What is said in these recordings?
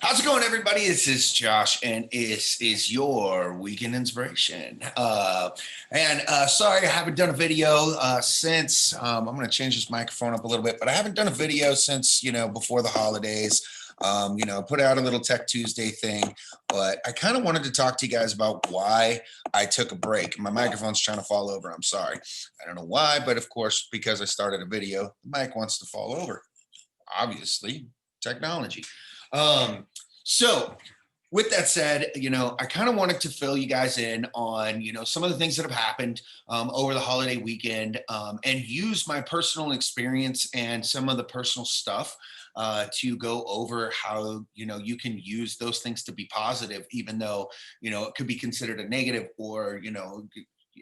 How's it going, everybody? This is Josh, and this is your weekend inspiration. Sorry, I haven't done a video since. I'm going to change this microphone up a little bit, but I haven't done a video since before the holidays. Put out a little Tech Tuesday thing, but I kind of wanted to talk to you guys about why I took a break. My microphone's trying to fall over. I'm sorry. I don't know why, but of course, because I started a video, the mic wants to fall over. Obviously, technology. Um, so with that said, I kind of wanted to fill you guys in on, some of the things that have happened over the holiday weekend and use my personal experience and some of the personal stuff to go over how, you can use those things to be positive, even though, it could be considered a negative or,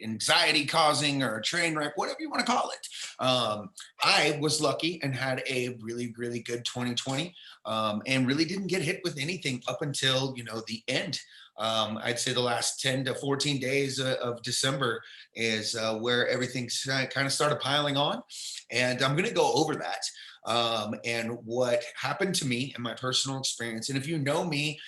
anxiety causing or a train wreck, whatever you want to call it. I was lucky and had a really, really good 2020 and really didn't get hit with anything up until, the end. I'd say the last 10 to 14 days of December is where everything kind of started piling on. And I'm going to go over that. And what happened to me and my personal experience. And if you know me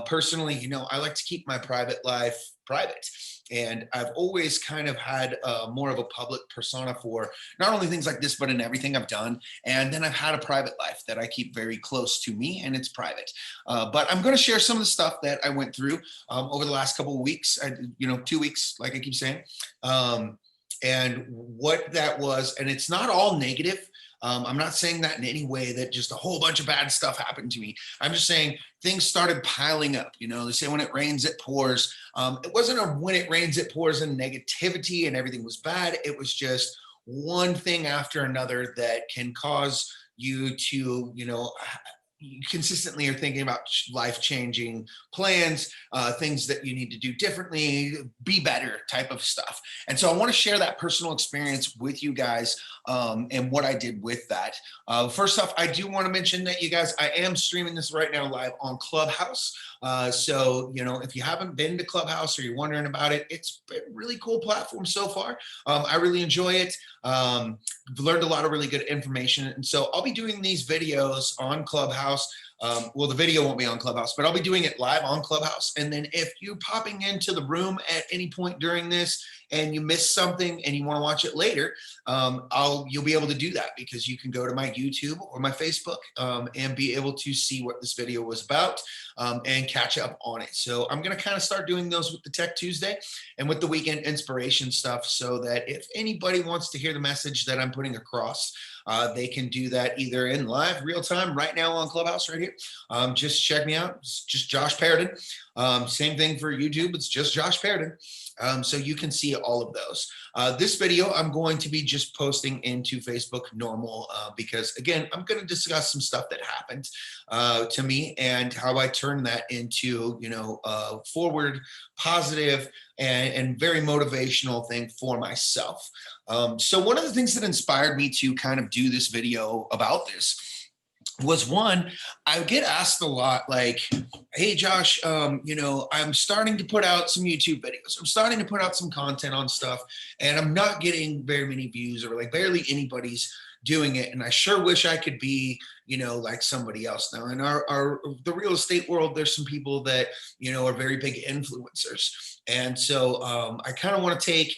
personally, I like to keep my private life private. And I've always kind of had more of a public persona for not only things like this, but in everything I've done. And then I've had a private life that I keep very close to me, and it's private. But I'm going to share some of the stuff that I went through over the last couple of weeks, 2 weeks, like I keep saying, and what that was. And it's not all negative. I'm not saying that in any way that just a whole bunch of bad stuff happened to me. I'm just saying things started piling up. They say when it rains, it pours. It wasn't a when it rains, it pours and negativity and everything was bad. It was just one thing after another that can cause you to, you consistently are thinking about life-changing plans, things that you need to do differently, be better type of stuff. And so I want to share that personal experience with you guys and what I did with that. First off, I do want to mention that you guys, I am streaming this right now live on Clubhouse. So, if you haven't been to Clubhouse or you're wondering about it, it's a really cool platform so far. I really enjoy it. I've learned a lot of really good information. And so I'll be doing these videos on Clubhouse. Well, the video won't be on Clubhouse, but I'll be doing it live on Clubhouse. And then if you're popping into the room at any point during this and you miss something and you want to watch it later, you'll be able to do that because you can go to my YouTube or my Facebook and be able to see what this video was about and catch up on it. So I'm going to kind of start doing those with the Tech Tuesday and with the weekend inspiration stuff so that if anybody wants to hear the message that I'm putting across, they can do that either in live, real time, right now on Clubhouse right here. Just check me out. It's just Josh Perrodin. Same thing for YouTube. It's just Josh Perrodin. So you can see all of those. This video, I'm going to be just posting into Facebook normal because, again, I'm going to discuss some stuff that happened to me and how I turn that into, forward, positive, and very motivational thing for myself. So one of the things that inspired me to kind of do this video about this was one, I get asked a lot like, hey, Josh, I'm starting to put out some YouTube videos. I'm starting to put out some content on stuff and I'm not getting very many views or like barely anybody's doing it. And I sure wish I could be, like somebody else now. In the real estate world, there's some people that, are very big influencers. And so I kind of want to take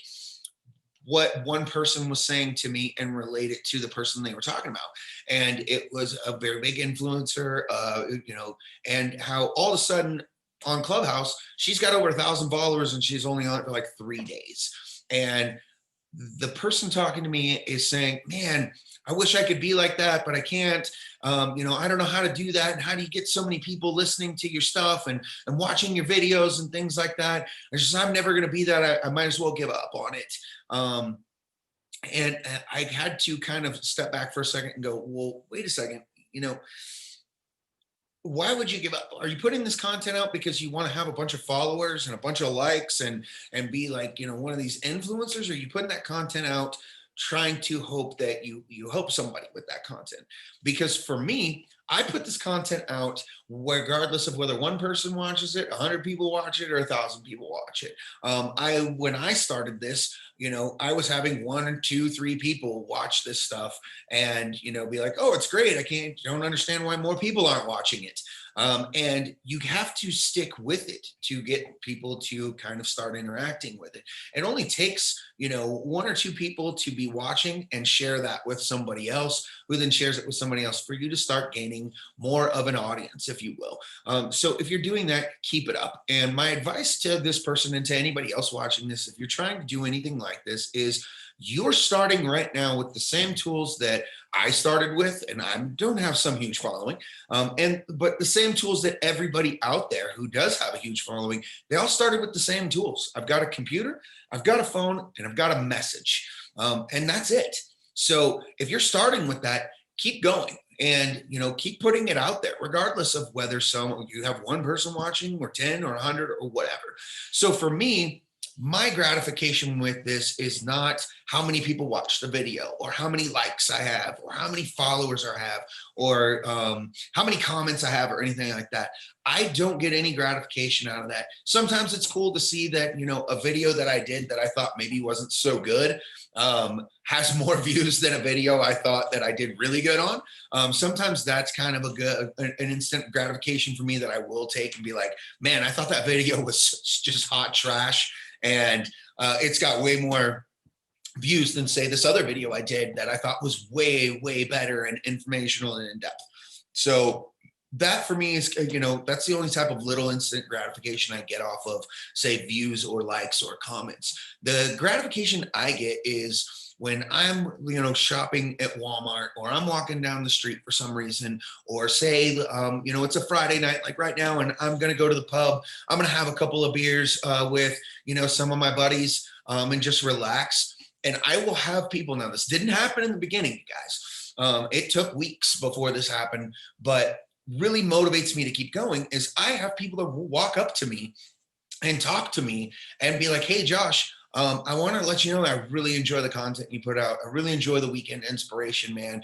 what one person was saying to me and relate it to the person they were talking about. And it was a very big influencer, and how all of a sudden on Clubhouse, she's got over 1,000 followers and she's only on it for like 3 days. And the person talking to me is saying, man, I wish I could be like that, but I can't. I don't know how to do that. And how do you get so many people listening to your stuff and watching your videos and things like that? It's just, I'm never going to be that. I might as well give up on it. And I had to kind of step back for a second and go, well, wait a second, why would you give up? Are you putting this content out because you want to have a bunch of followers and a bunch of likes and be like, one of these influencers? Or are you putting that content out trying to hope that you help somebody with that content? Because for me, I put this content out regardless of whether one person watches it, 100 people watch it, or 1,000 people watch it. When I started this, I was having one or two, three people watch this stuff and, be like, oh, it's great. Don't understand why more people aren't watching it. And you have to stick with it to get people to kind of start interacting with it. It only takes, one or two people to be watching and share that with somebody else, who then shares it with somebody else, for you to start gaining more of an audience, if you will. So if you're doing that, keep it up. And my advice to this person and to anybody else watching this, if you're trying to do anything like this, is you're starting right now with the same tools that I started with, and I don't have some huge following, but the same tools that everybody out there who does have a huge following, they all started with the same tools. I've got a computer, I've got a phone, and I've got a message, and that's it. So if you're starting with that, keep going and keep putting it out there, regardless of whether you have one person watching or 10 or 100 or whatever. So for me, my gratification with this is not how many people watch the video, or how many likes I have, or how many followers I have, or how many comments I have, or anything like that. I don't get any gratification out of that. Sometimes it's cool to see that, a video that I did that I thought maybe wasn't so good has more views than a video I thought that I did really good on. Sometimes that's kind of an instant gratification for me that I will take and be like, man, I thought that video was just hot trash, and it's got way more views than, say, this other video I did that I thought was way, way better and informational and in depth. So that for me is, that's the only type of little instant gratification I get off of, say, views or likes or comments. The gratification I get is when I'm, shopping at Walmart, or I'm walking down the street for some reason, or say, it's a Friday night like right now, and I'm going to go to the pub. I'm going to have a couple of beers with, some of my buddies and just relax. And I will have people, now this didn't happen in the beginning, you guys. It took weeks before this happened, but really motivates me to keep going is I have people that will walk up to me and talk to me and be like, hey, Josh, I want to let you know that I really enjoy the content you put out. I really enjoy the weekend inspiration, man.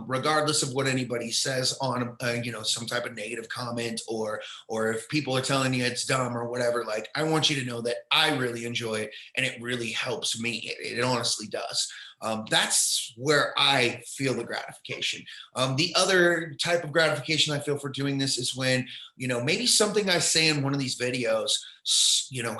Regardless of what anybody says on, some type of negative comment, or if people are telling you it's dumb or whatever, like, I want you to know that I really enjoy it and it really helps me. It honestly does. That's where I feel the gratification. The other type of gratification I feel for doing this is when, maybe something I say in one of these videos,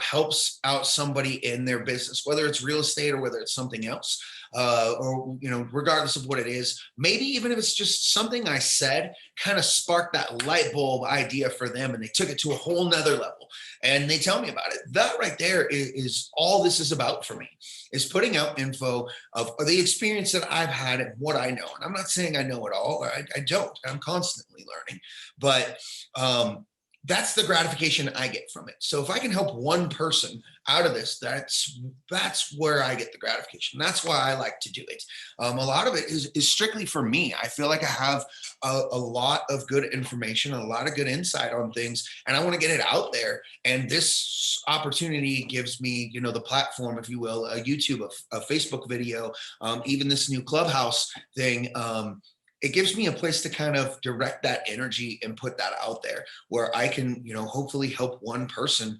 helps out somebody in their business, whether it's real estate or whether it's something else, or, regardless of what it is. Maybe even if it's just something I said kind of sparked that light bulb idea for them, and they took it to a whole nother level and they tell me about it. That right there is all this is about for me, is putting out info of the experience that I've had and what I know. And I'm not saying I know it all. I don't. I'm constantly learning. But that's the gratification I get from it. So if I can help one person out of this, that's where I get the gratification. That's why I like to do it. A lot of it is strictly for me. I feel like I have a lot of good information, a lot of good insight on things, and I want to get it out there. And this opportunity gives me, the platform, if you will, a YouTube, a Facebook video, even this new Clubhouse thing. It gives me a place to kind of direct that energy and put that out there where I can, hopefully help one person.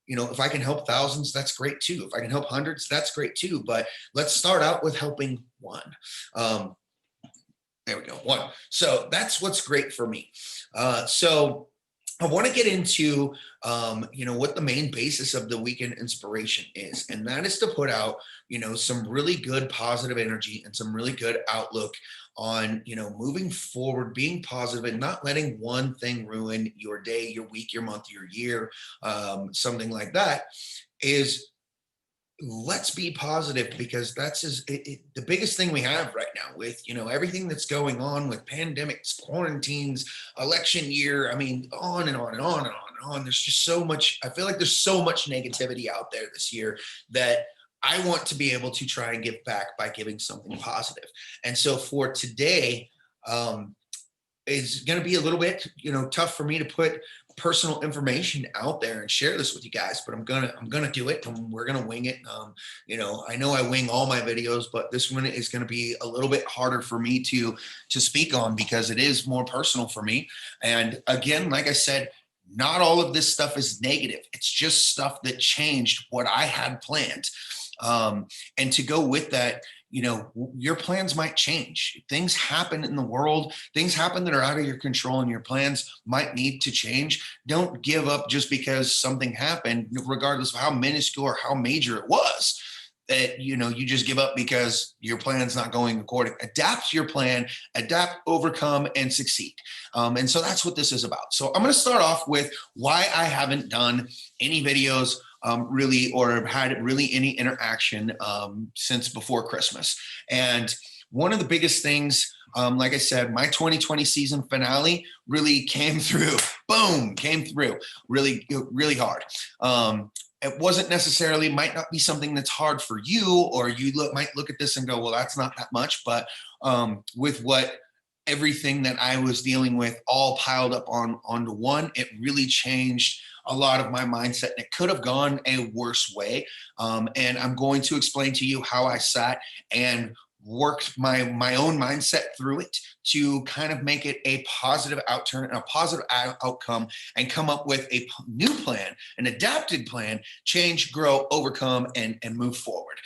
If I can help thousands, that's great too. If I can help hundreds, that's great too. But let's start out with helping one. There we go, one. So that's what's great for me. So I want to get into, what the main basis of the weekend inspiration is. And that is to put out, some really good positive energy and some really good outlook on, moving forward, being positive and not letting one thing ruin your day, your week, your month, your year, something like that. Is let's be positive, because that's the biggest thing we have right now with, everything that's going on with pandemics, quarantines, election year. I mean, on and on and on and on and on. There's just so much. I feel like there's so much negativity out there this year that I want to be able to try and give back by giving something positive. And so for today, is going to be a little bit, tough for me to put personal information out there and share this with you guys, but I'm gonna do it, and we're gonna wing it. I know I wing all my videos, but this one is going to be a little bit harder for me to speak on because it is more personal for me. And again, like I said, not all of this stuff is negative. It's just stuff that changed what I had planned. And to go with that, your plans might change. Things happen in the world, things happen that are out of your control, and your plans might need to change. Don't give up just because something happened, regardless of how minuscule or how major it was. That you just give up because your plan's not going according. Adapt your plan, adapt, overcome, and succeed. And so that's what this is about. So I'm going to start off with why I haven't done any videos really, or had really any interaction since before Christmas. And one of the biggest things, like I said, my 2020 season finale really came through. Boom, came through really, really hard. It wasn't necessarily, might not be something that's hard for you, or you might look at this and go, well, that's not that much. But with everything that I was dealing with all piled up onto one, it really changed a lot of my mindset, and it could have gone a worse way. And I'm going to explain to you how I sat and worked my own mindset through it to kind of make it a positive outturn and a positive outcome, and come up with a new plan, an adapted plan, change, grow, overcome, and move forward.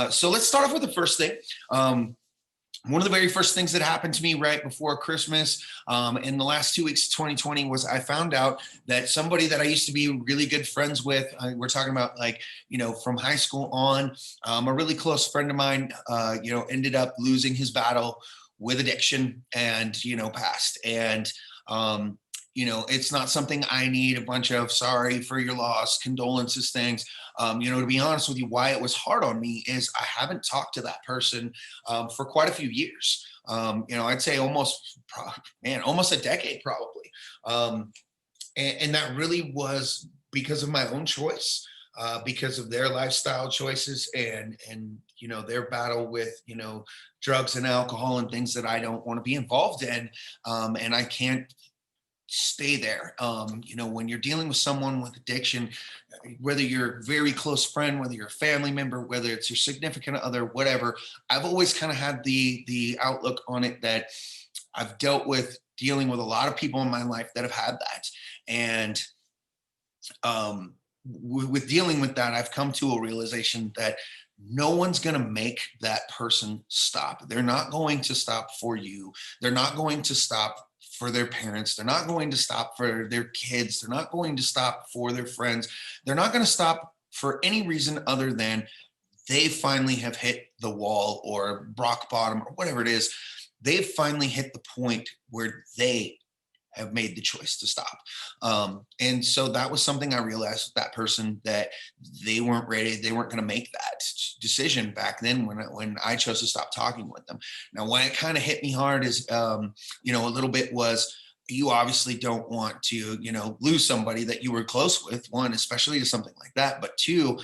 So let's start off with the first thing. One of the very first things that happened to me right before Christmas in the last 2 weeks of 2020 was I found out that somebody that I used to be really good friends with, we're talking about from high school on, a really close friend of mine, ended up losing his battle with addiction and, passed. And, it's not something I need a bunch of sorry for your loss, condolences things. To be honest with you, why it was hard on me is I haven't talked to that person for quite a few years. I'd say almost a decade probably. And that really was because of my own choice, because of their lifestyle choices and their battle with, drugs and alcohol and things that I don't want to be involved in. And I can't stay there. When you're dealing with someone with addiction, whether you're a very close friend, whether you're a family member, whether it's your significant other, whatever, I've always kind of had the outlook on it that I've dealing with a lot of people in my life that have had that. And with dealing with that, I've come to a realization that no one's going to make that person stop. They're not going to stop for you. They're not going to stop for their parents. They're not going to stop for their kids. They're not going to stop for their friends. They're not going to stop for any reason other than they finally have hit the wall or rock bottom or whatever it is. They've finally hit the point where they have made the choice to stop. And so that was something I realized with that person, that they weren't ready. They weren't going to make that decision back then when I chose to stop talking with them. Now, when it kind of hit me hard is, a little bit was, you obviously don't want to, lose somebody that you were close with, one, especially to something like that. But two,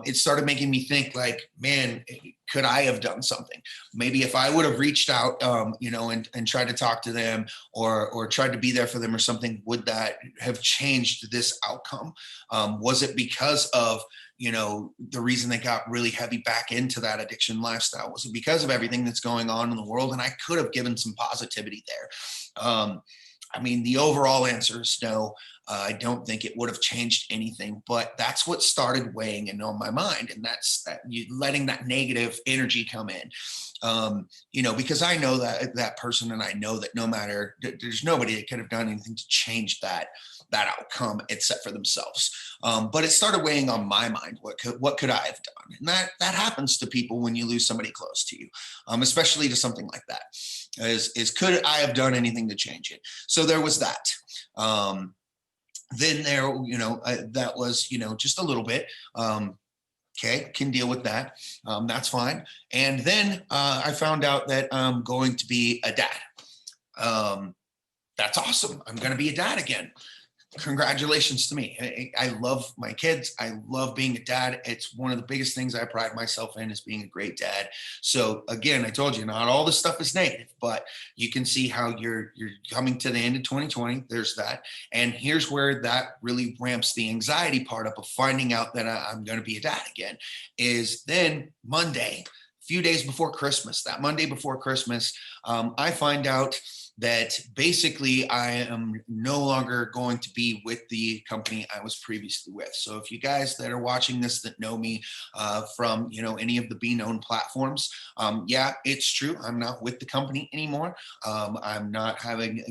it started making me think like, man, could I have done something? Maybe if I would have reached out, and tried to talk to them or tried to be there for them or something, would that have changed this outcome? Was it because of, the reason they got really heavy back into that addiction lifestyle? Was it because of everything that's going on in the world? And I could have given some positivity there. The overall answer is no. I don't think it would have changed anything, but that's what started weighing in on my mind. And that's letting that negative energy come in, because I know that person, and I know that there's nobody that could have done anything to change that outcome except for themselves. But it started weighing on my mind. What could I have done? And that happens to people when you lose somebody close to you, especially to something like that. Is could I have done anything to change it? So there was that. Then there, that was, just a little bit. Okay, can deal with that. That's fine. And then I found out that I'm going to be a dad. That's awesome. I'm going to be a dad again. congratulations to me. I love my kids. I love being a dad. It's one of the biggest things I pride myself in, is being a great dad. So again, I told you, not all this stuff is negative, but you can see how you're coming to the end of 2020. There's that. And here's where that really ramps the anxiety part up of finding out that I'm going to be a dad again, is then Monday, a few days before Christmas, that Monday before Christmas, I find out that basically I am no longer going to be with the company I was previously with. So if you guys that are watching this that know me from, any of the Be Known platforms, yeah, it's true. I'm not with the company anymore. I'm not having,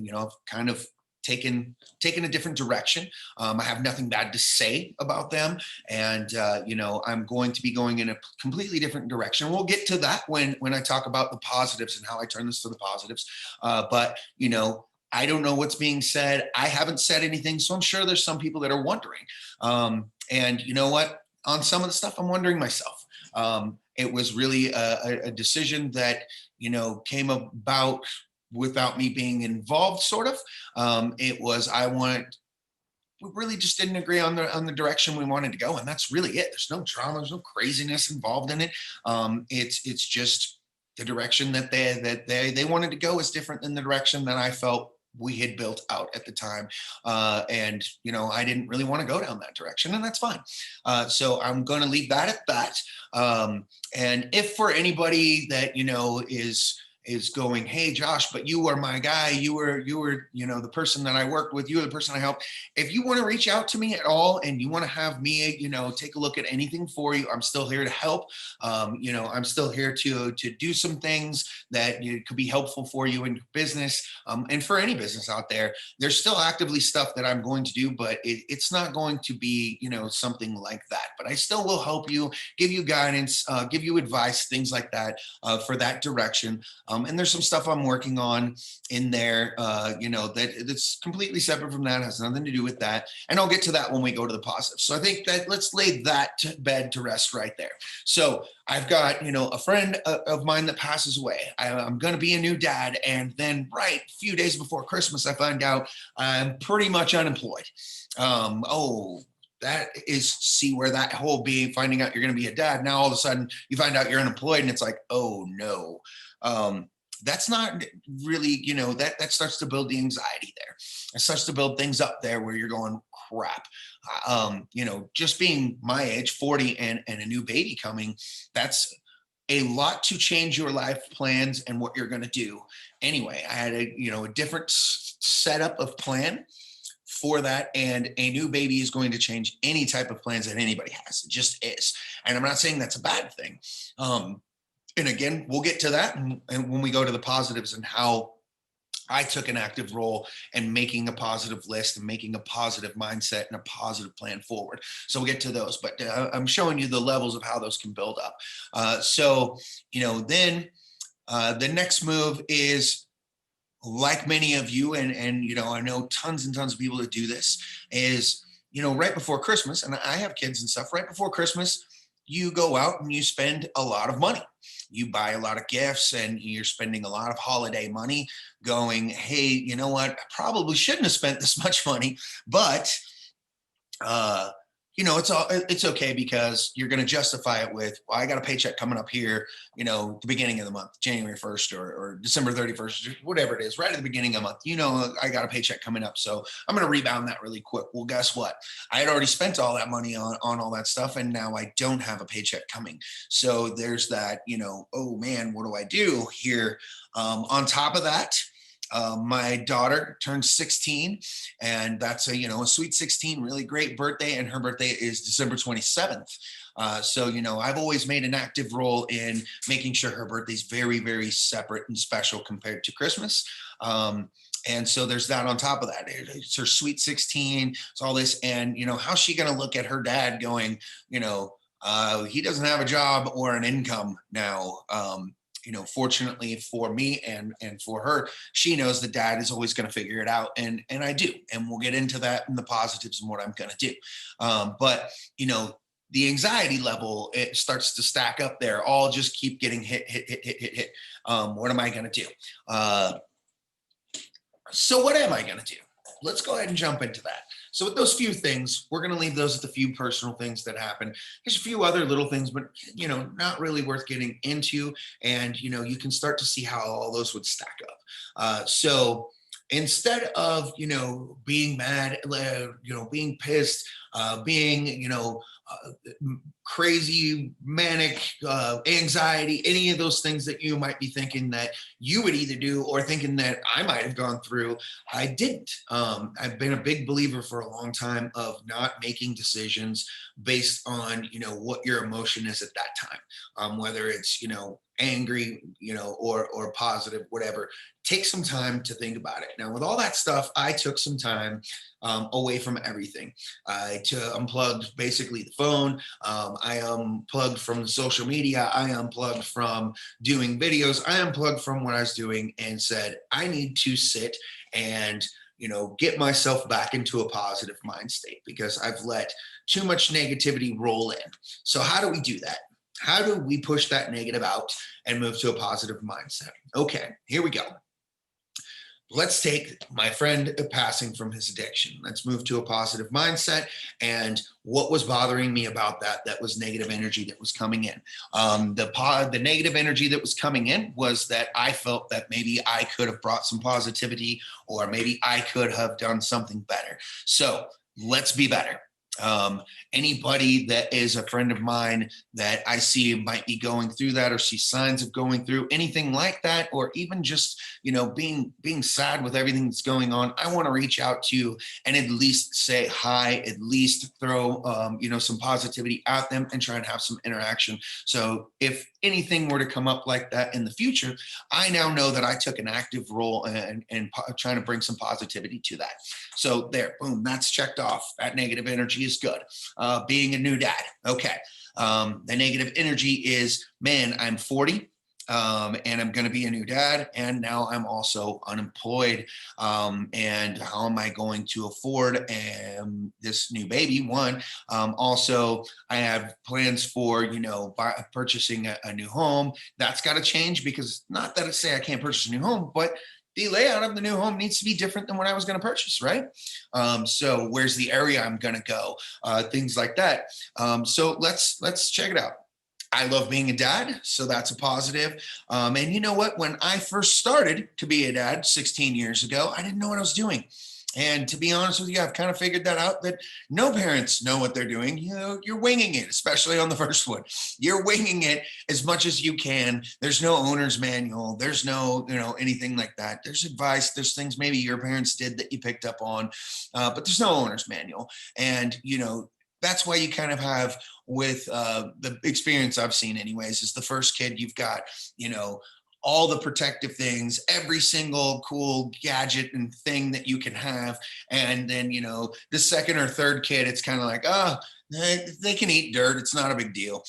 kind of taken a different direction. I have nothing bad to say about them, and I'm going to be going in a completely different direction. We'll get to that when I talk about the positives and how I turn this to the positives. But I don't know what's being said. I haven't said anything, so I'm sure there's some people that are wondering. And you know what? On some of the stuff, I'm wondering myself. It was really a decision that came about without me being involved, sort of. We really just didn't agree on the direction we wanted to go, and that's really it. There's no drama, there's no craziness involved in it. It's just the direction that they wanted to go is different than the direction that I felt we had built out at the time. And I didn't really want to go down that direction, and that's fine. So I'm going to leave that at that. And if for anybody that is going, hey Josh, but you were my guy, you were the person that I worked with, you were the person I helped. If you want to reach out to me at all and you want to have me take a look at anything for you, I'm still here to help. I'm still here to do some things that could be helpful for you in your business, and for any business out there. There's still actively stuff that I'm going to do, but it's not going to be something like that. But I still will help you, give you guidance, give you advice, things like that, for that direction. And there's some stuff I'm working on in there, that's completely separate from that, has nothing to do with that. And I'll get to that when we go to the positives. So I think that let's lay that bed to rest right there. So I've got, a friend of mine that passes away. I'm going to be a new dad. And then a few days before Christmas, I find out I'm pretty much unemployed. That is, see where that whole finding out you're going to be a dad. Now all of a sudden you find out you're unemployed, and it's like, oh no. That's not really, that starts to build the anxiety there. It starts to build things up there where you're going, crap. Just being my age, 40, and a new baby coming, that's a lot to change your life plans and what you're going to do. Anyway, I had a different setup of plan for that, and a new baby is going to change any type of plans that anybody has. It just is. And I'm not saying that's a bad thing. And again, we'll get to that and when we go to the positives and how I took an active role in making a positive list and making a positive mindset and a positive plan forward. So we'll get to those, but I'm showing you the levels of how those can build up. Then the next move is, like many of you, and I know tons and tons of people that do this, is, right before Christmas, and I have kids and stuff, right before Christmas, you go out and you spend a lot of money. You buy a lot of gifts and you're spending a lot of holiday money going, hey, you know what? I probably shouldn't have spent this much money, but it's okay, because you're going to justify it with, well, I got a paycheck coming up here, the beginning of the month, January 1st or December 31st, whatever it is, right at the beginning of the month, I got a paycheck coming up. So I'm going to rebound that really quick. Well, guess what? I had already spent all that money on all that stuff, and now I don't have a paycheck coming. So there's that, oh man, what do I do here? On top of that, my daughter turned 16, and that's a sweet 16, really great birthday. And her birthday is December 27th. So I've always made an active role in making sure her birthday's very, very separate and special compared to Christmas. And so there's that on top of that. It's her sweet 16. It's all this. And, how's she going to look at her dad going, he doesn't have a job or an income now. Fortunately for me and for her, she knows that dad is always going to figure it out. And I do. And we'll get into that in the positives and what I'm going to do. But the anxiety level, it starts to stack up there. All just keep getting hit. What am I going to do? So what am I going to do? let's go ahead and jump into that. So with those few things, we're going to leave those at the few personal things that happen. There's a few other little things, but not really worth getting into. And you can start to see how all those would stack up. So instead of being mad, being pissed, being crazy, manic, anxiety, any of those things that you might be thinking that you would either do or thinking that I might have gone through, I didn't. I've been a big believer for a long time of not making decisions based on what your emotion is at that time, whether it's angry, or positive, whatever. Take some time to think about it. Now, with all that stuff, I took some time away from everything. I unplugged basically the phone. I unplugged from the social media. I unplugged from doing videos. I unplugged from what I was doing and said, I need to sit and get myself back into a positive mind state because I've let too much negativity roll in. So how do we do that? How do we push that negative out and move to a positive mindset? Okay, here we go. Let's take my friend passing from his addiction. Let's move to a positive mindset. And what was bothering me about that was negative energy that was coming in. The negative energy that was coming in was that I felt that maybe I could have brought some positivity or maybe I could have done something better. So let's be better. Anybody that is a friend of mine that I see might be going through that or see signs of going through anything like that, or even just, being sad with everything that's going on, I want to reach out to you and at least say hi, at least throw, some positivity at them and try and have some interaction. So if anything were to come up like that in the future, I now know that I took an active role in trying to bring some positivity to that. So there, boom, that's checked off. That negative energy is good. Being a new dad. Okay. The negative energy is, man, I'm 40. And I'm going to be a new dad. And now I'm also unemployed. And how am I going to afford this new baby? One, also, I have plans for, purchasing a new home. That's got to change because not that I say I can't purchase a new home, but the layout of the new home needs to be different than what I was going to purchase, right? So where's the area I'm going to go? Things like that. So let's check it out. I love being a dad, so that's a positive. And you know what? When I first started to be a dad 16 years ago, I didn't know what I was doing. And to be honest with you, I've kind of figured that out, that no parents know what they're doing. You're winging it, especially on the first one. You're winging it as much as you can. There's no owner's manual. There's no, anything like that. There's advice. There's things maybe your parents did that you picked up on, but there's no owner's manual. And, that's why you kind of have with the experience I've seen anyways, is the first kid you've got, all the protective things, every single cool gadget and thing that you can have. And then, the second or third kid, it's kind of like, oh, they can eat dirt. It's not a big deal.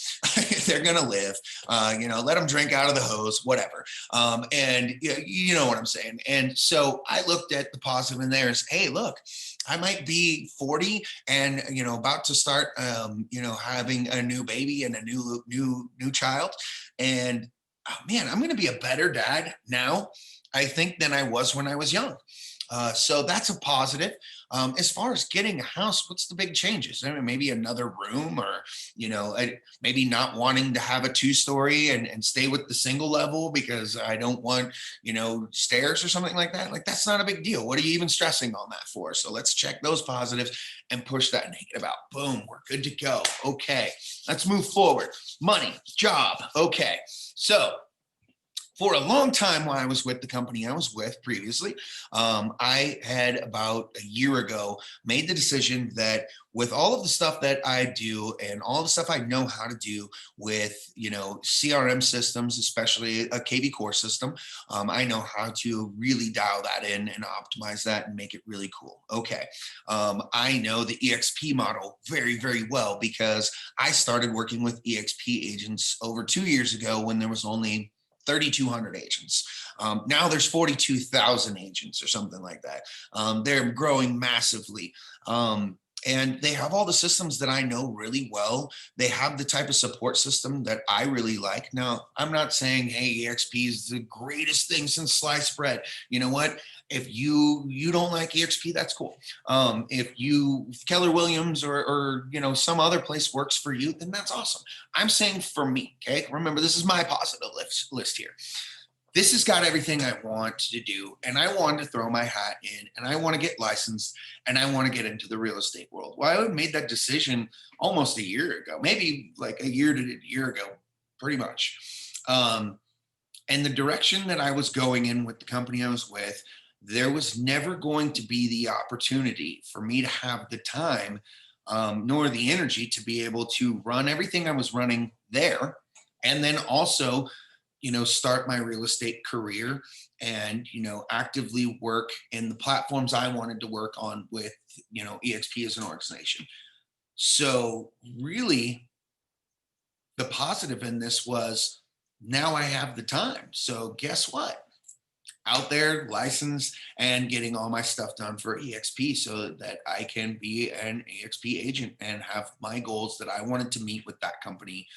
They're going to live, let them drink out of the hose, whatever. And you know what I'm saying? And so I looked at the positive in there as, hey, look, I might be 40 and, about to start, having a new baby and a new child. And oh man, I'm going to be a better dad now, I think, than I was when I was young. So that's a positive. As far as getting a house, what's the big changes? I mean, maybe another room or, maybe not wanting to have a 2-story and stay with the single level because I don't want, stairs or something like that. Like, that's not a big deal. What are you even stressing on that for? So let's check those positives and push that negative out. Boom, we're good to go. Okay, let's move forward. Money, job. Okay, so for a long time when I was with the company I was with previously, I had about a year ago made the decision that with all of the stuff that I do and all the stuff I know how to do with, CRM systems, especially a KV core system, I know how to really dial that in and optimize that and make it really cool. Okay. I know the EXP model very, very well because I started working with EXP agents over 2 years ago when there was only 3,200 agents. Now there's 42,000 agents or something like that. They're growing massively. And they have all the systems that I know really well. They have the type of support system that I really like. Now, I'm not saying, hey, EXP is the greatest thing since sliced bread. You know what? If you don't like EXP, that's cool. If Keller Williams or some other place works for you, then that's awesome. I'm saying for me, okay. Remember, this is my positive list here. This has got everything I want to do, and I want to throw my hat in, and I want to get licensed, and I want to get into the real estate world. Well, I made that decision almost a year ago, maybe like a year to a year ago, pretty much. And the direction that I was going in with the company I was with, there was never going to be the opportunity for me to have the time, nor the energy to be able to run everything I was running there, and then also start my real estate career and, actively work in the platforms I wanted to work on with, EXP as an organization. So really the positive in this was now I have the time. So guess what? Out there, licensed and getting all my stuff done for EXP so that I can be an EXP agent and have my goals that I wanted to meet with that company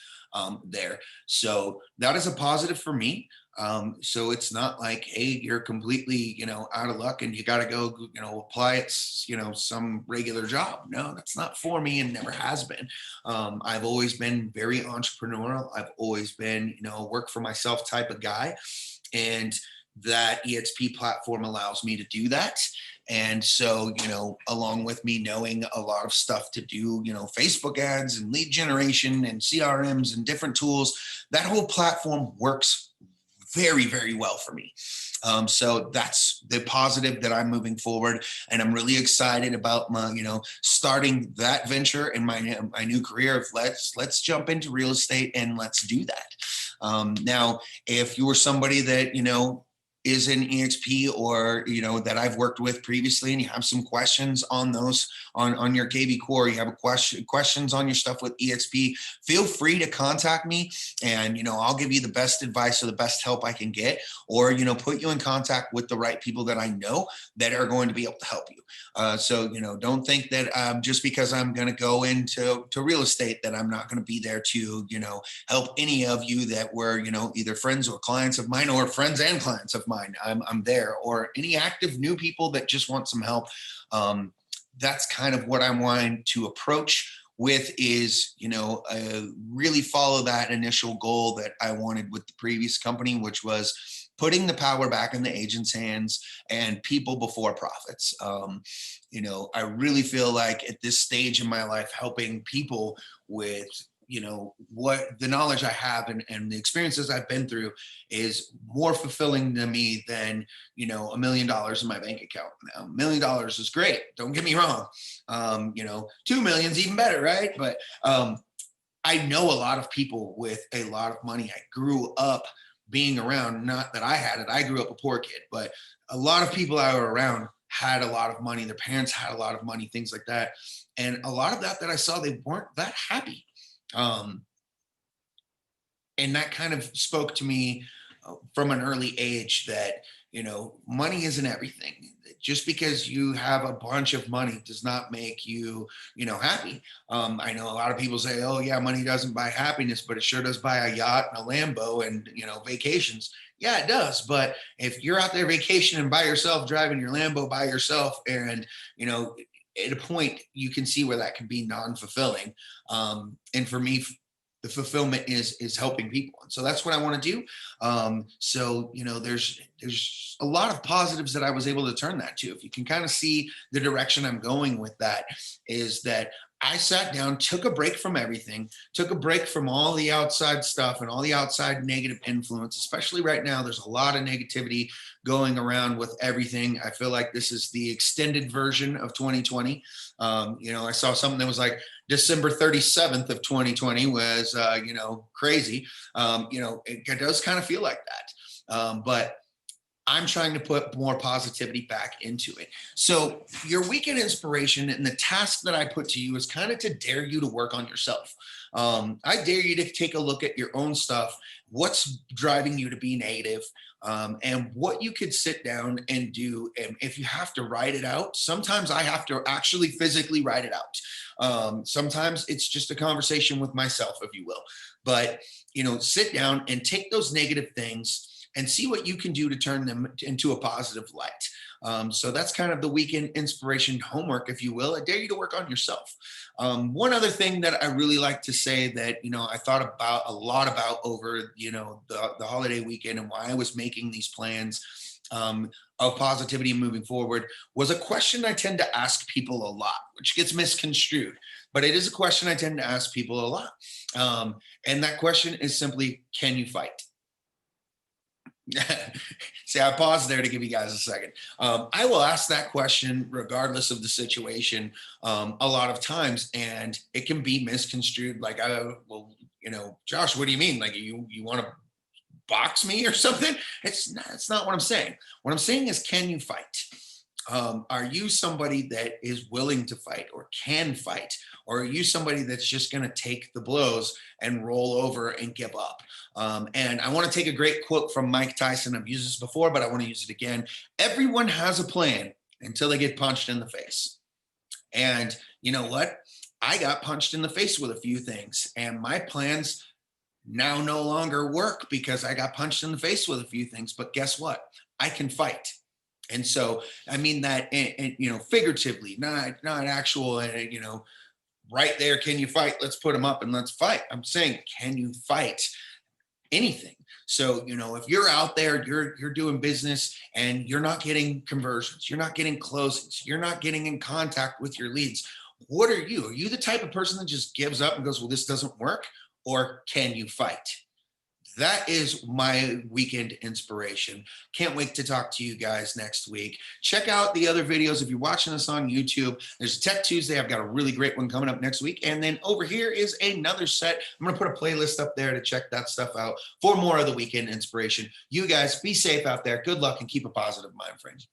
there. So that is a positive for me. So it's not like, hey, you're completely, out of luck and you got to go, apply at, some regular job. No, that's not for me and never has been. I've always been very entrepreneurial. I've always been, work for myself type of guy. And that EXP platform allows me to do that. And so, along with me knowing a lot of stuff to do, Facebook ads and lead generation and CRMs and different tools, that whole platform works very, very well for me. So that's the positive that I'm moving forward. And I'm really excited about my, starting that venture in my new career of let's jump into real estate and let's do that. Now, if you were somebody that, is in EXP or, that I've worked with previously and you have some questions on those on your KV core, you have questions on your stuff with EXP, feel free to contact me and, I'll give you the best advice or the best help I can get, or, put you in contact with the right people that I know that are going to be able to help you. So, don't think that just because I'm going to go into real estate that I'm not going to be there to, help any of you that were, either friends or clients of mine or friends and clients of mine. I'm there, or any active new people that just want some help. That's kind of what I'm wanting to approach with is, really follow that initial goal that I wanted with the previous company, which was putting the power back in the agent's hands and people before profits. I really feel like at this stage in my life, helping people with, what the knowledge I have and the experiences I've been through is more fulfilling to me than, $1 million in my bank account. Now, $1 million is great. Don't get me wrong. 2 million is even better, right? But I know a lot of people with a lot of money. I grew up being around, not that I had it. I grew up a poor kid, but a lot of people I were around had a lot of money. Their parents had a lot of money, things like that. And a lot of that I saw, they weren't that happy. And that kind of spoke to me from an early age that, money isn't everything. Just because you have a bunch of money does not make you, happy. I know a lot of people say, oh yeah, money doesn't buy happiness, but it sure does buy a yacht and a Lambo and, vacations. Yeah, it does. But if you're out there vacationing by yourself, driving your Lambo by yourself and, at a point you can see where that can be non-fulfilling. And for me, the fulfillment is helping people. And so that's what I want to do. So, there's a lot of positives that I was able to turn that to. If you can kind of see the direction I'm going with that, is that I sat down, took a break from everything, took a break from all the outside stuff and all the outside negative influence, especially right now. There's a lot of negativity going around with everything. I feel like this is the extended version of 2020. I saw something that was like December 37th of 2020 was, crazy. It does kind of feel like that. But I'm trying to put more positivity back into it. So your weekend inspiration and the task that I put to you is kind of to dare you to work on yourself. I dare you to take a look at your own stuff, what's driving you to be negative, and what you could sit down and do. And if you have to write it out, sometimes I have to actually physically write it out. Sometimes it's just a conversation with myself, if you will. But, sit down and take those negative things and see what you can do to turn them into a positive light. So that's kind of the weekend inspiration homework, if you will. I dare you to work on yourself. One other thing that I really like to say that, I thought about a lot about over, the holiday weekend and why I was making these plans of positivity moving forward was a question I tend to ask people a lot, which gets misconstrued, but it is a question I tend to ask people a lot. And that question is simply, can you fight? See, I paused there to give you guys a second. I will ask that question regardless of the situation a lot of times, and it can be misconstrued. Like, well, Josh, what do you mean? Like, you want to box me or something? It's not what I'm saying. What I'm saying is, can you fight? Are you somebody that is willing to fight or can fight? Or are you somebody that's just going to take the blows and roll over and give up? And I want to take a great quote from Mike Tyson. I've used this before, but I want to use it again. Everyone has a plan until they get punched in the face. And you know what? I got punched in the face with a few things, and my plans now no longer work because I got punched in the face with a few things. But guess what? I can fight. And so, I mean that, figuratively, not actual, right there. Can you fight? Let's put them up and let's fight. I'm saying, can you fight anything? So, if you're out there, you're doing business and you're not getting conversions, you're not getting closings, you're not getting in contact with your leads. What are you? Are you the type of person that just gives up and goes, well, this doesn't work? Or can you fight? That is my weekend inspiration. Can't wait to talk to you guys next week. Check out the other videos if you're watching us on YouTube. There's a Tech Tuesday. I've got a really great one coming up next week. And then over here is another set. I'm going to put a playlist up there to check that stuff out for more of the weekend inspiration. You guys be safe out there. Good luck and keep a positive mind, friends.